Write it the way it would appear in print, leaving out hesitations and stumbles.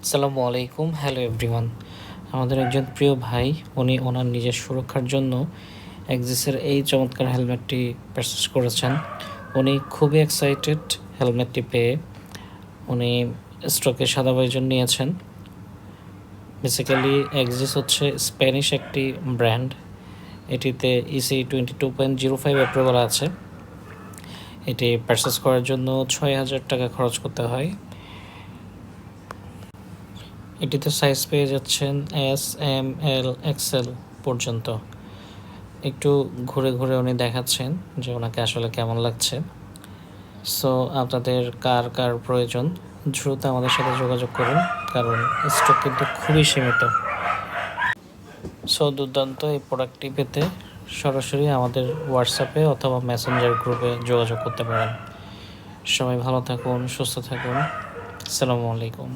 আসসালামু আলাইকুম। Hello everyone. আমাদের একজন প্রিয় ভাই উনি ওনার নিজের সুরক্ষার জন্য এক্সিসের এই চমৎকার হেলমেটটি পারচেজ করেছেন। উনি খুবই এক্সাইটেড হেলমেটটি পেয়ে। উনি স্টকে সাদা ভাইজন নিয়েছেন। বেসিক্যালি এক্সিস হচ্ছে স্প্যানিশ একটি ব্র্যান্ড। এটিতে ইসি 22.05 অ্যাপ্রুভাল আছে। এটি পারচেজ করার জন্য ৬,০০০ টাকা খরচ করতে হয়। এটিতে সাইজ পেয়ে যাচ্ছেন এস, এম, এল, এক্সেল পর্যন্ত। একটু ঘুরে ঘুরে উনি দেখাচ্ছেন যে ওনাকে আসলে কেমন লাগছে। সো আপনাদের কার কার প্রয়োজন দ্রুত আমাদের সাথে যোগাযোগ করুন, কারণ স্টক কিন্তু খুবই সীমিত। সো দুর্দান্ত এই প্রোডাক্টটি পেতে সরাসরি আমাদের হোয়াটসঅ্যাপে অথবা মেসেঞ্জার গ্রুপে যোগাযোগ করতে পারেন। সবাই ভালো থাকুন, সুস্থ থাকুন। আসসালামু আলাইকুম।